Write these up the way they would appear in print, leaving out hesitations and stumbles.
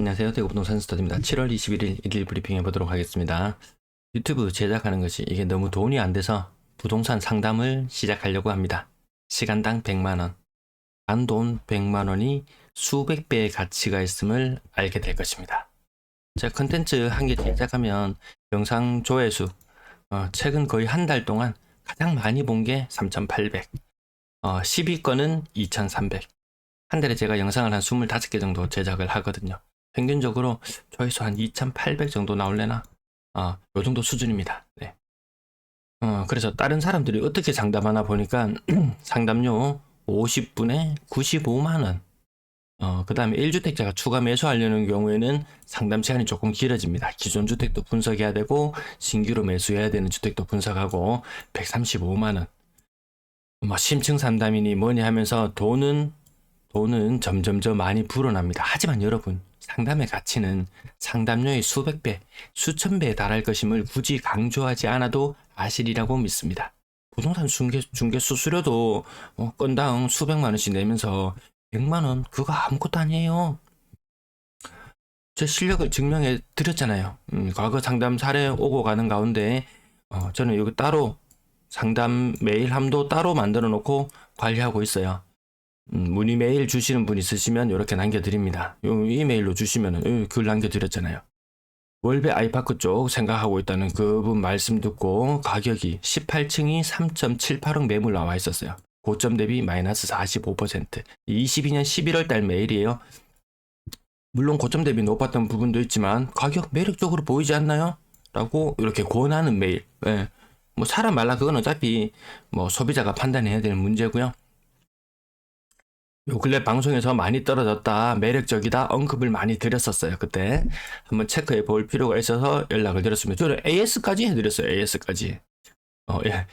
안녕하세요. 대구부동산 스터디입니다. 7월 21일 일일 브리핑 해보도록 하겠습니다. 유튜브 제작하는 것이 이게 너무 돈이 안 돼서 부동산 상담을 시작하려고 합니다. 시간당 100만원. 단돈 100만원이 수백 배의 가치가 있음을 알게 될 것입니다. 제가 컨텐츠 한 개 제작하면 영상 조회수, 최근 거의 한 달 동안 가장 많이 본 게 3,800, 10위권은 2,300. 한 달에 제가 영상을 한 25개 정도 제작을 하거든요. 평균적으로 조회수 한 2,800 정도 나올래나? 요 정도 수준입니다. 네. 그래서 다른 사람들이 어떻게 상담하나 보니까 상담료 50분에 95만원. 그 다음에 1주택자가 추가 매수하려는 경우에는 상담 시간이 조금 길어집니다. 기존 주택도 분석해야 되고 신규로 매수해야 되는 주택도 분석하고 135만원. 심층 상담이니 뭐니 하면서 돈은 점점점 많이 불어납니다. 하지만 여러분, 상담의 가치는 상담료의 수백 배, 수천 배에 달할 것임을 굳이 강조하지 않아도 아시리라고 믿습니다. 부동산 중개 수수료도 건당 수백만 원씩 내면서 100만 원 그거 아무것도 아니에요. 제 실력을 증명해 드렸잖아요. 과거 상담 사례 오고 가는 가운데 저는 여기 따로 상담 메일함도 따로 만들어 놓고 관리하고 있어요. 문의 메일 주시는 분 있으시면 이렇게 남겨드립니다. 요 이메일로 주시면은 글 남겨드렸잖아요. 월배 아이파크 쪽 생각하고 있다는 그분 말씀 듣고 가격이 18층이 3.78억 매물 나와 있었어요. 고점 대비 마이너스 45%. 22년 11월 달 메일이에요. 물론 고점 대비 높았던 부분도 있지만 가격 매력적으로 보이지 않나요? 라고 이렇게 권하는 메일. 네. 뭐 사람 말라 그건 어차피 소비자가 판단해야 될 문제고요. 요 근래 방송에서 많이 떨어졌다, 매력적이다 언급을 많이 드렸었어요. 그때 한번 체크해 볼 필요가 있어서 연락을 드렸습니다. 저는 AS까지 해드렸어요. AS까지. 예.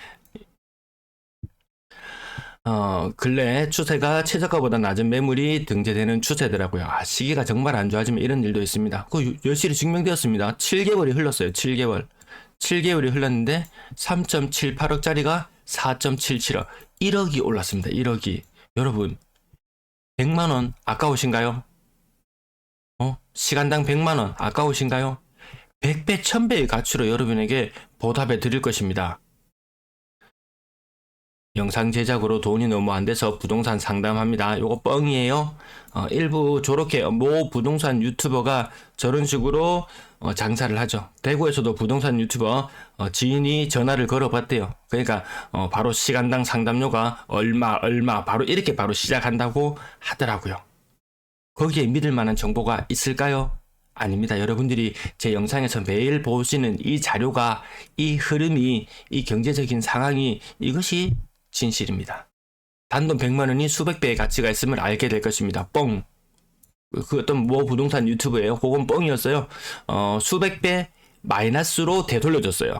근래 추세가 최저가보다 낮은 매물이 등재되는 추세더라고요. 시기가 정말 안 좋아지면 이런 일도 있습니다. 그 여실히 증명되었습니다. 7개월이 흘렀어요. 7개월이 흘렀는데 3.78억짜리가 4.77억, 1억이 올랐습니다. 1억이. 여러분, 100만원 아까우신가요? 시간당 100만원 아까우신가요? 100배, 1000배의 가치로 여러분에게 보답해 드릴 것입니다. 영상 제작으로 돈이 너무 안 돼서 부동산 상담합니다. 요거 뻥이에요. 일부 저렇게 모 부동산 유튜버가 저런 식으로 장사를 하죠. 대구에서도 부동산 유튜버 지인이 전화를 걸어봤대요. 그러니까 바로 시간당 상담료가 얼마 바로 이렇게 바로 시작한다고 하더라고요. 거기에 믿을 만한 정보가 있을까요? 아닙니다. 여러분들이 제 영상에서 매일 보시는 이 자료가, 이 흐름이, 이 경제적인 상황이, 이것이 진실입니다. 단돈 100만원이 수백 배의 가치가 있음을 알게 될 것입니다. 뻥. 그 어떤 뭐 부동산 유튜브예요. 그건 뻥이었어요. 수백 배 마이너스로 되돌려줬어요.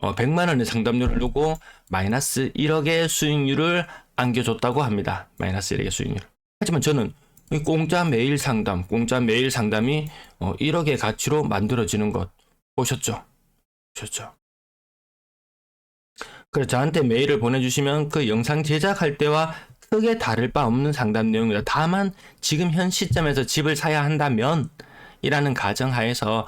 100만원의 상담료를 두고 마이너스 1억의 수익률을 안겨줬다고 합니다. 마이너스 1억의 수익률. 하지만 저는 공짜 메일 상담이 1억의 가치로 만들어지는 것 보셨죠? 그래서 저한테 메일을 보내주시면 그 영상 제작할 때와 크게 다를 바 없는 상담 내용입니다. 다만 지금 현 시점에서 집을 사야 한다면 이라는 가정하에서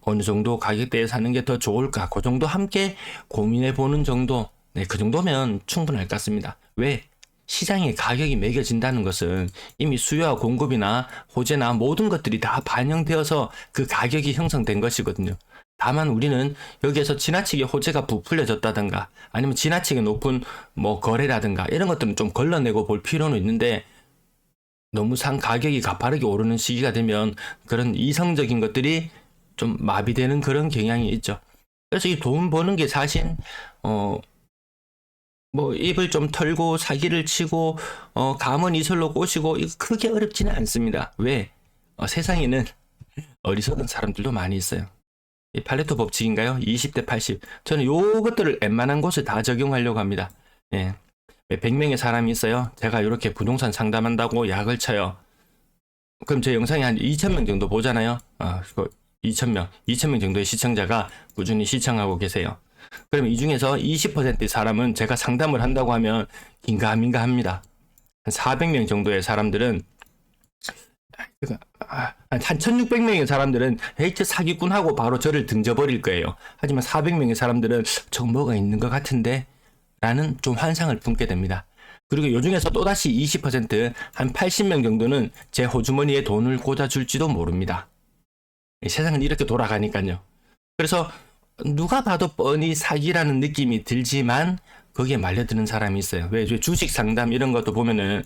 어느 정도 가격대에 사는 게 더 좋을까, 그 정도 함께 고민해 보는 정도, 네, 그 정도면 충분할 것 같습니다. 왜? 시장에 가격이 매겨진다는 것은 이미 수요와 공급이나 호재나 모든 것들이 다 반영되어서 그 가격이 형성된 것이거든요. 다만 우리는 여기에서 지나치게 호재가 부풀려졌다든가 아니면 지나치게 높은 거래라든가 이런 것들은 좀 걸러내고 볼 필요는 있는데, 너무 가격이 가파르게 오르는 시기가 되면 그런 이성적인 것들이 좀 마비되는 그런 경향이 있죠. 그래서 이 돈 버는 게 사실 입을 좀 털고 사기를 치고 감은 이슬로 꼬시고 이거 크게 어렵지는 않습니다. 왜? 세상에는 어리석은 사람들도 많이 있어요. 이 팔레토 법칙인가요? 20대 80. 저는 요것들을 웬만한 곳에 다 적용하려고 합니다. 예. 100명의 사람이 있어요. 제가 이렇게 부동산 상담한다고 약을 쳐요. 그럼 제 영상이 한 2,000명 정도 보잖아요. 2,000명 정도의 시청자가 꾸준히 시청하고 계세요. 그럼 이 중에서 20%의 사람은 제가 상담을 한다고 하면 긴가민가 합니다. 한 400명 정도의 사람들은 한 1600명의 사람들은 에이 저 사기꾼하고 바로 저를 등져버릴 거예요. 하지만 400명의 사람들은 저거 뭐가 있는 것 같은데 라는 좀 환상을 품게 됩니다. 그리고 요 중에서 또다시 20%, 한 80명 정도는 제 호주머니에 돈을 꽂아줄지도 모릅니다. 세상은 이렇게 돌아가니까요. 그래서 누가 봐도 뻔히 사기라는 느낌이 들지만 거기에 말려드는 사람이 있어요. 왜 주식 상담 이런 것도 보면은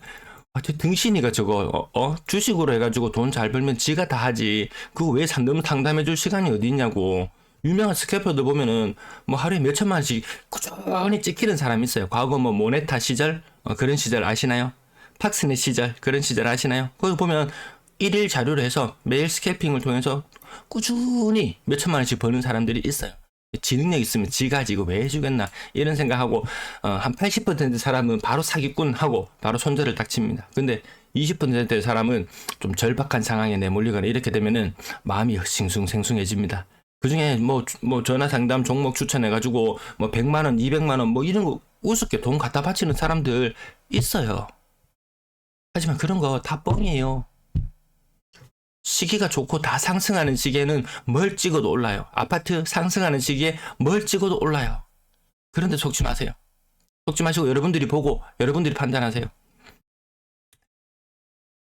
저 등신이가 저거 주식으로 해가지고 돈 잘 벌면 지가 다 하지. 그거 왜 너무 상담해줄 시간이 어디 있냐고. 유명한 스캐퍼들 보면은 뭐 하루에 몇 천만 원씩 꾸준히 찍히는 사람이 있어요. 과거 뭐 모네타 시절 그런 시절 아시나요? 팍스넷 시절 그런 시절 아시나요? 거기 보면 일일 자료로 해서 매일 스캐핑을 통해서 꾸준히 몇 천만 원씩 버는 사람들이 있어요. 지능력 있으면 지가 지고 왜 해주겠나 이런 생각하고 한 80% 사람은 바로 사기꾼하고 바로 손절을 딱 칩니다. 근데 20%의 사람은 좀 절박한 상황에 내몰리거나 이렇게 되면은 마음이 싱숭생숭해집니다. 그 중에 뭐 전화 상담 종목 추천해가지고 뭐 100만원, 200만원 뭐 이런 거 우습게 돈 갖다 바치는 사람들 있어요. 하지만 그런 거 다 뻥이에요. 시기가 좋고 다 상승하는 시기에는 뭘 찍어도 올라요. 아파트 상승하는 시기에 뭘 찍어도 올라요. 그런데 속지 마세요. 속지 마시고 여러분들이 보고 여러분들이 판단하세요.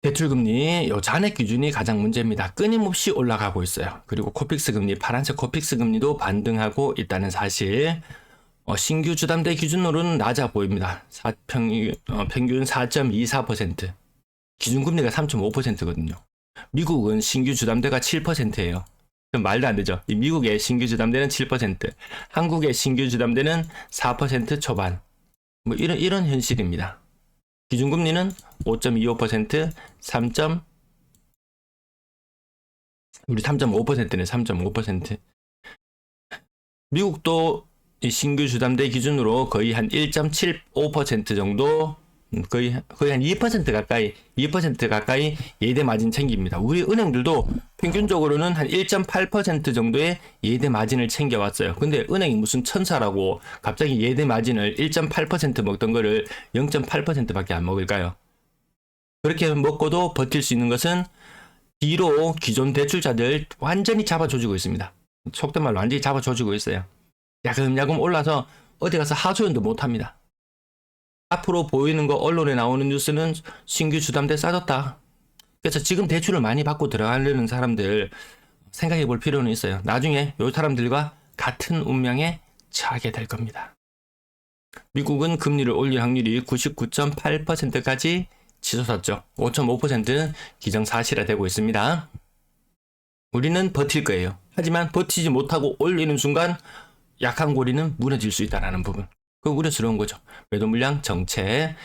대출금리 요 잔액 기준이 가장 문제입니다. 끊임없이 올라가고 있어요. 그리고 코픽스 금리, 파란색 코픽스 금리도 반등하고 있다는 사실. 신규 주담대 기준으로는 낮아 보입니다. 평균 4.24%. 기준금리가 3.5%거든요. 미국은 신규 주담대가 7%예요. 말도 안 되죠. 미국의 신규 주담대는 7%, 한국의 신규 주담대는 4% 초반. 뭐 이런 현실입니다. 기준금리는 5.25%, 우리 3.5%네, 3.5%. 미국도 이 신규 주담대 기준으로 거의 한 1.75% 정도, 거의 한 2% 가까이 예대 마진 챙깁니다. 우리 은행들도 평균적으로는 한 1.8% 정도의 예대 마진을 챙겨왔어요. 근데 은행이 무슨 천사라고 갑자기 예대 마진을 1.8% 먹던 거를 0.8%밖에 안 먹을까요? 그렇게 먹고도 버틸 수 있는 것은 뒤로 기존 대출자들 완전히 잡아줘주고 있습니다. 속된 말로 완전히 잡아줘주고 있어요. 야금야금 올라서 어디 가서 하소연도 못합니다. 앞으로 보이는 거 언론에 나오는 뉴스는 신규 주담대 싸졌다. 그래서 지금 대출을 많이 받고 들어가려는 사람들 생각해 볼 필요는 있어요. 나중에 이 사람들과 같은 운명에 처하게 될 겁니다. 미국은 금리를 올릴 확률이 99.8%까지 치솟았죠. 5.5%는 기정사실화되고 있습니다. 우리는 버틸 거예요. 하지만 버티지 못하고 올리는 순간 약한 고리는 무너질 수 있다는 부분. 그 우려스러운 거죠. 매도 물량 정체,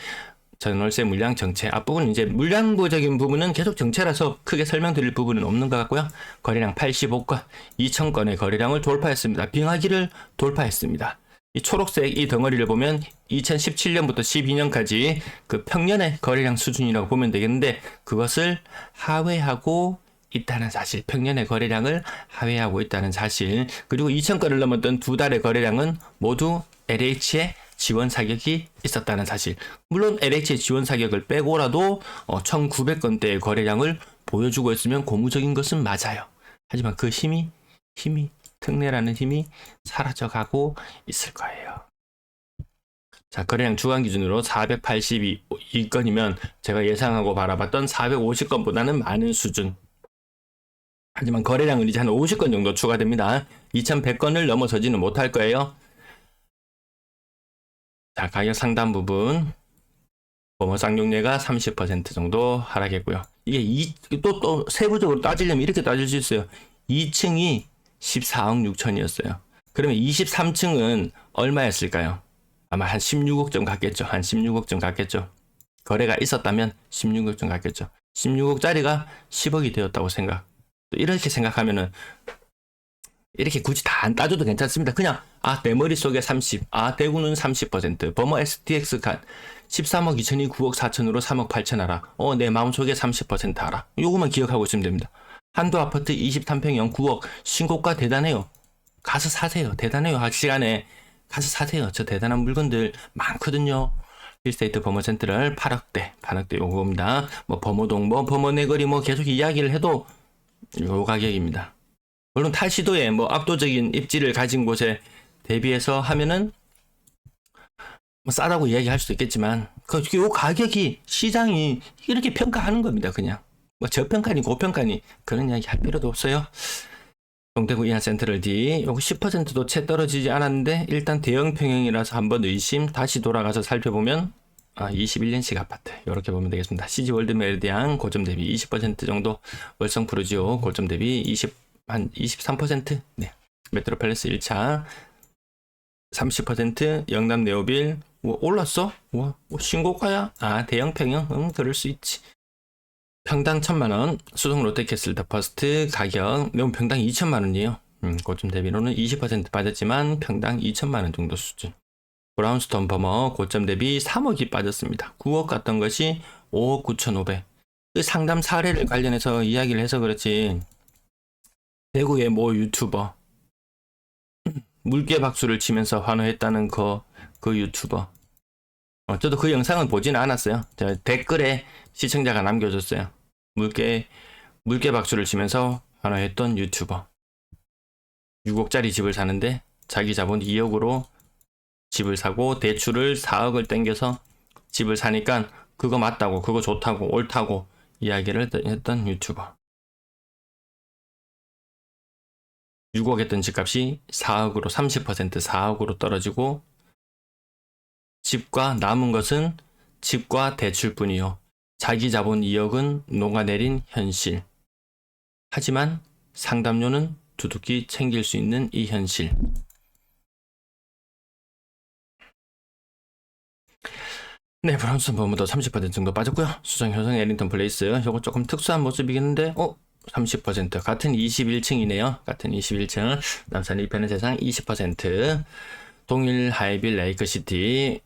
전월세 물량 정체. 앞부분은 이제 물량부적인 부분은 계속 정체라서 크게 설명드릴 부분은 없는 것 같고요. 거래량 85건, 2,000건의 거래량을 돌파했습니다. 빙하기를 돌파했습니다. 이 초록색 이 덩어리를 보면 2017년부터 12년까지 그 평년의 거래량 수준이라고 보면 되겠는데 그것을 하회하고 있다는 사실, 평년의 거래량을 하회하고 있다는 사실, 그리고 2,000건을 넘었던 두 달의 거래량은 모두 LH의 지원 사격이 있었다는 사실. 물론 LH의 지원 사격을 빼고라도 1,900건대의 거래량을 보여주고 있으면 고무적인 것은 맞아요. 하지만 그 힘이 특례라는 힘이 사라져가고 있을 거예요. 자, 거래량 주간 기준으로 482건이면 제가 예상하고 바라봤던 450건보다는 많은 수준. 하지만 거래량은 이제 한 50건 정도 추가됩니다. 2,100건을 넘어서지는 못할 거예요. 자, 가격 상단 부분 범어 쌍용례가 30% 정도 하락했고요. 이게 또 세부적으로 따지려면 이렇게 따질 수 있어요. 2층이 14억 6천이었어요. 그러면 23층은 얼마였을까요? 아마 한 16억 좀 갔겠죠. 한 16억 좀 갔겠죠. 거래가 있었다면 16억 좀 갔겠죠. 16억짜리가 10억이 되었다고 생각. 이렇게 생각하면은 이렇게 굳이 다 안 따져도 괜찮습니다. 그냥 내 머릿속에 30, 대구는 30%, 범어 STX 간 13억 2천이 9억 4천으로 3억 8천 하라. 내 마음속에 30% 하라. 요거만 기억하고 있으면 됩니다. 한도 아파트 23평형 9억 신고가 대단해요. 가서 사세요. 대단해요. 시간에 가서 사세요. 저 대단한 물건들 많거든요. 힐스테이트 범어센트럴 8억대 요겁니다. 뭐 범어동 뭐 범어내거리 뭐 계속 이야기를 해도 요 가격입니다. 물론 탈시도에 뭐 압도적인 입지를 가진 곳에 대비해서 하면은 뭐 싸다고 이야기할 수도 있겠지만 요 가격이 시장이 이렇게 평가하는 겁니다. 그냥 뭐 저평가니 고평가니 그런 이야기 할 필요도 없어요. 동대구 이하 센트럴 D 요거 10%도 채 떨어지지 않았는데 일단 대형 평형이라서 한번 의심 다시 돌아가서 살펴보면 21년식 아파트 이렇게 보면 되겠습니다. CG월드 메리디안 고점 대비 20% 정도, 월성 프루지오 고점 대비 한 23%, 네. 메트로팰리스 1차 30%, 영남 네오빌 올랐어? 신고가야? 대형 평형? 그럴 수 있지. 평당 1000만원, 수성 롯데캐슬 더 퍼스트 가격 매운 평당 2000만원이에요. 고점 대비로는 20% 빠졌지만 평당 2000만원 정도 수준. 브라운스톤 버머 고점 대비 3억이 빠졌습니다. 9억 갔던 것이 5억 9,500. 그 상담 사례를 관련해서 이야기를 해서 그렇지 대구의 모 유튜버 물개 박수를 치면서 환호했다는 그 유튜버 저도 그 영상은 보지는 않았어요. 댓글에 시청자가 남겨줬어요. 물개 박수를 치면서 환호했던 유튜버 6억짜리 집을 사는데 자기 자본 2억으로 집을 사고 대출을 4억을 땡겨서 집을 사니까 그거 맞다고 그거 좋다고 옳다고 이야기를 했던 유튜버 6억 했던 집값이 4억으로 30% 4억으로 떨어지고 집과 남은 것은 집과 대출뿐이요. 자기 자본 2억은 녹아내린 현실. 하지만 상담료는 두둑히 챙길 수 있는 이 현실. 네, 브라운슨 버무도 30% 정도 빠졌고요. 수정 효성 에링턴 플레이스 이거 조금 특수한 모습이겠는데 30% 같은 21층이네요. 같은 21층 남산 1편의 세상 20% 동일 하이빌 레이크시티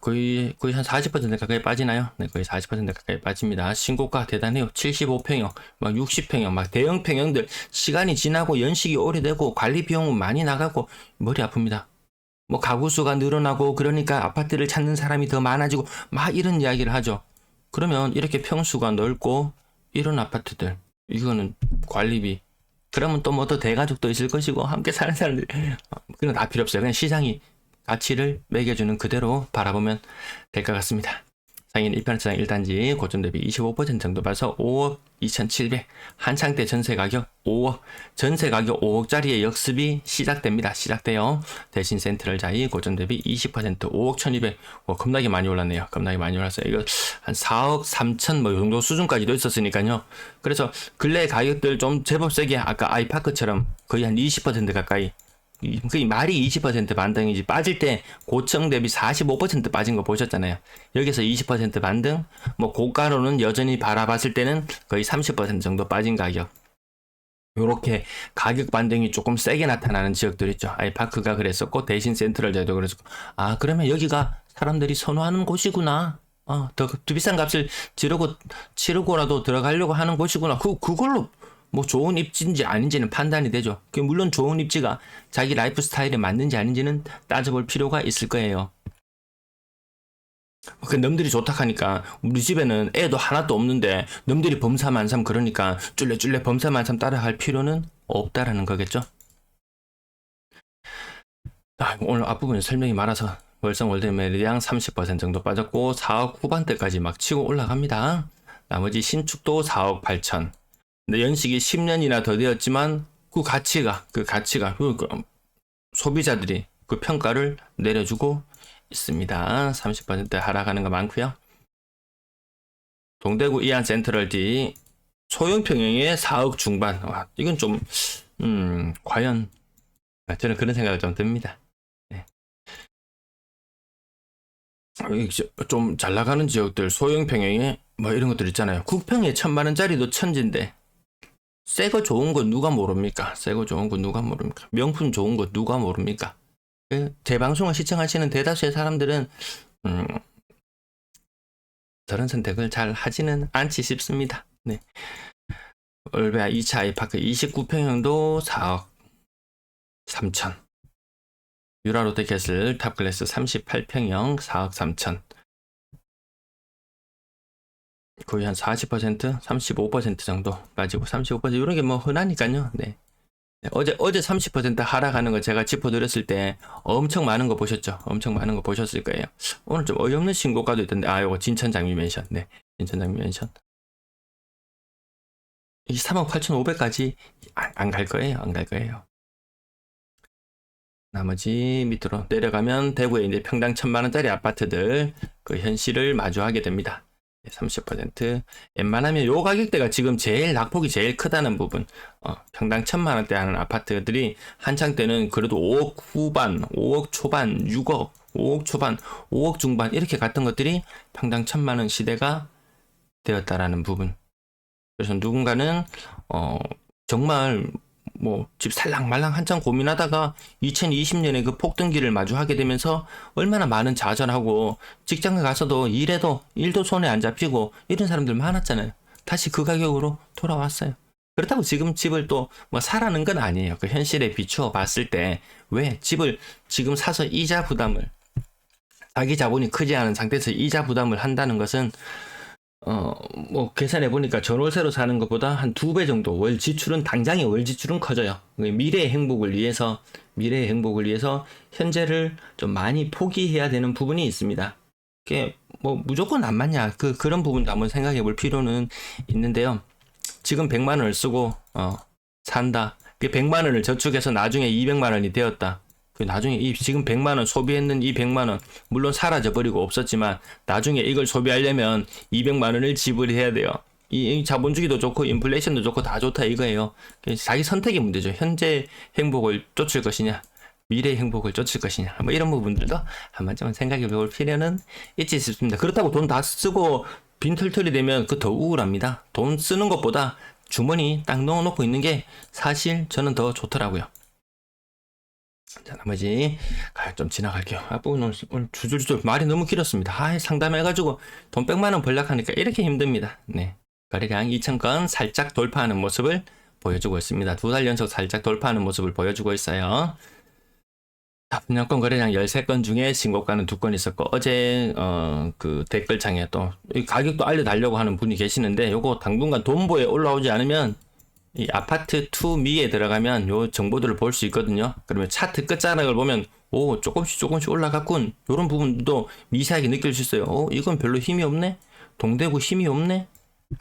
거의 한 40% 가까이 빠지나요? 네, 거의 40% 가까이 빠집니다. 신고가 대단해요. 75평형, 막 60평형, 막 대형 평형들 시간이 지나고 연식이 오래되고 관리 비용은 많이 나가고 머리 아픕니다. 뭐 가구 수가 늘어나고 그러니까 아파트를 찾는 사람이 더 많아지고 막 이런 이야기를 하죠. 그러면 이렇게 평수가 넓고 이런 아파트들 이거는 관리비 그러면 또 뭐 더 대가족도 있을 것이고 함께 사는 사람들 그건 다 필요 없어요. 그냥 시장이 가치를 매겨주는 그대로 바라보면 될 것 같습니다. 상인 1편차장 1단지 고점 대비 25% 정도 봐서 5억 2,700 한창 때 전세 가격 5억 전세 가격 5억짜리의 역습이 시작돼요. 대신 센트럴 자이 고점 대비 20% 5억 1,200 겁나게 많이 올랐네요. 겁나게 많이 올랐어요. 이거 한 4억 3천 뭐 이 정도 수준까지도 있었으니까요. 그래서 근래 가격들 좀 제법 세게 아까 아이파크처럼 거의 한 20% 가까이 그 말이 20% 반등이지 빠질 때 고점 대비 45% 빠진 거 보셨잖아요. 여기서 20% 반등 뭐 고가로는 여전히 바라봤을 때는 거의 30% 정도 빠진 가격 요렇게 가격 반등이 조금 세게 나타나는 지역들 있죠. 아이파크가 그랬었고 대신 센트럴제도 그랬었고 그러면 여기가 사람들이 선호하는 곳이구나. 더 비싼 값을 치르고라도 들어가려고 하는 곳이구나. 그걸로 뭐 좋은 입지인지 아닌지는 판단이 되죠. 물론 좋은 입지가 자기 라이프 스타일에 맞는지 아닌지는 따져볼 필요가 있을 거예요. 그 놈들이 좋다 하니까 우리 집에는 애도 하나도 없는데 놈들이 범사만삼 그러니까 쫄래쫄래 범사만삼 따라할 필요는 없다라는 거겠죠. 오늘 앞부분에 설명이 많아서 월성 월드 메리디안 30% 정도 빠졌고 4억 후반대까지 막 치고 올라갑니다. 나머지 신축도 4억 8천. 근데 연식이 10년이나 더 되었지만 그 가치가 소비자들이 그 평가를 내려주고 있습니다. 30% 하락하는 거 많고요. 동대구 이안 센트럴 D 소형 평형의 4억 중반. 이건 좀 과연 저는 그런 생각이 좀 듭니다. 네. 좀 잘 나가는 지역들 소형 평형에 뭐 이런 것들 있잖아요. 국평에 1,000만원짜리도 천진데 새 거 좋은 거 누가 모릅니까? 명품 좋은 거 누가 모릅니까? 제 방송을 시청하시는 대다수의 사람들은 저런 선택을 잘 하지는 않지 싶습니다. 네. 올베아 2차 아이파크 29평형도 4억 3천. 유라 롯데캐슬 탑클래스 38평형 4억 3천. 거의 한 40%, 35% 정도 가지고 35% 이런 게 뭐 흔하니까요. 네. 네, 어제 30% 하락하는 거 제가 짚어드렸을 때 엄청 많은 거 보셨죠? 엄청 많은 거 보셨을 거예요. 오늘 좀 어이없는 신고가도 있던데, 요거 진천장미 멘션. 네. 진천장미 멘션. 이 3억 8,500까지 안 갈 거예요. 안 갈 거예요. 나머지 밑으로 내려가면 대구에 이제 평당 1,000만원짜리 아파트들 그 현실을 마주하게 됩니다. 30%. 웬만하면 요 가격대가 지금 제일 낙폭이 제일 크다는 부분. 평당 1,000만원대 하는 아파트들이 한창 때는 그래도 5억 후반, 5억 초반, 6억, 5억 초반, 5억 중반 이렇게 갔던 것들이 평당 1,000만원 시대가 되었다라는 부분. 그래서 누군가는 정말 뭐 집 살랑말랑 한참 고민하다가 2020년에 그 폭등기를 마주하게 되면서 얼마나 많은 좌절하고 직장에 가서도 일도 손에 안 잡히고 이런 사람들 많았잖아요. 다시 그 가격으로 돌아왔어요. 그렇다고 지금 집을 또 뭐 사라는 건 아니에요. 그 현실에 비추어 봤을 때 왜 집을 지금 사서 이자 부담을 자기 자본이 크지 않은 상태에서 이자 부담을 한다는 것은 뭐 계산해 보니까 전월세로 사는 것보다 한 2배 정도 월 지출은 당장의 월 지출은 커져요. 미래의 행복을 위해서 현재를 좀 많이 포기해야 되는 부분이 있습니다. 그게 뭐 무조건 안 맞냐 그런 부분도 한번 생각해 볼 필요는 있는데요. 지금 100만 원을 쓰고 산다. 그 100만 원을 저축해서 나중에 200만 원이 되었다. 나중에 지금 100만 원 소비했는 이 100만 원 물론 사라져 버리고 없었지만 나중에 이걸 소비하려면 200만 원을 지불해야 돼요. 이 자본주의도 좋고 인플레이션도 좋고 다 좋다 이거예요. 자기 선택의 문제죠. 현재 행복을 쫓을 것이냐, 미래의 행복을 쫓을 것이냐, 뭐 이런 부분들도 한 번쯤은 생각해 볼 필요는 있지 싶습니다. 그렇다고 돈 다 쓰고 빈털털이 되면 그 더 우울합니다. 돈 쓰는 것보다 주머니 딱 넣어놓고 있는 게 사실 저는 더 좋더라고요. 자, 나머지 좀 지나갈게요. 앞부분 오늘 주줄주줄 말이 너무 길었습니다. 상담해가지고 돈 100만 원 벌락하니까 이렇게 힘듭니다. 네, 거래량 2,000건 살짝 돌파하는 모습을 보여주고 있습니다. 2달 연속 살짝 돌파하는 모습을 보여주고 있어요. 분양권 거래량 13건 중에 신고가는 2건 있었고 어제 그 댓글창에 또 가격도 알려달라고 하는 분이 계시는데 요거 당분간 돈보에 올라오지 않으면 이 아파트 투미에 들어가면 요 정보들을 볼 수 있거든요. 그러면 차트 끝자락을 보면 조금씩 올라갔군. 요런 부분도 미세하게 느낄 수 있어요. 이건 별로 힘이 없네. 동대구 힘이 없네.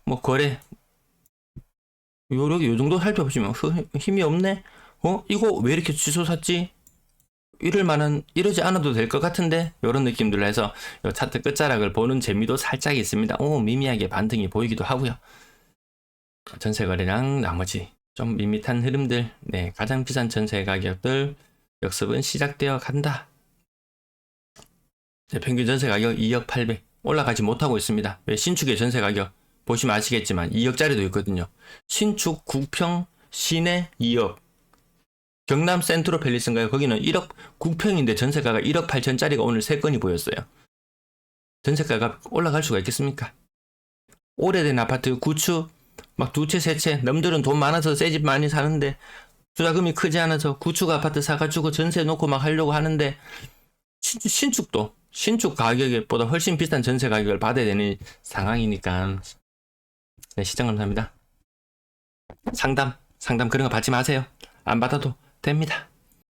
뭐 거래 요 정도 살펴보시면 힘이 없네. 이거 왜 이렇게 취소 샀지? 이러지 않아도 될 것 같은데 요런 느낌들로 해서 요 차트 끝자락을 보는 재미도 살짝 있습니다. 미미하게 반등이 보이기도 하고요. 전세 거래량 나머지 좀 밋밋한 흐름들, 네, 가장 비싼 전세 가격들 역습은 시작되어 간다. 평균 전세 가격 2억 800 올라가지 못하고 있습니다. 왜 신축의 전세 가격 보시면 아시겠지만 2억짜리도 있거든요. 신축 9평 시내 2억. 경남 센트로 팰리스인가요? 거기는 1억 9평인데 전세가가 1억 8천짜리가 오늘 3건이 보였어요. 전세가가 올라갈 수가 있겠습니까? 오래된 아파트 구축 막 2채 3채 남들은 돈 많아서 새 집 많이 사는데 투자금이 크지 않아서 구축 아파트 사가지고 전세 놓고 막 하려고 하는데 신축도 신축 가격보다 훨씬 비싼 전세 가격을 받아야 되는 상황이니까. 네, 시청 감사합니다. 상담 그런 거 받지 마세요. 안 받아도 됩니다.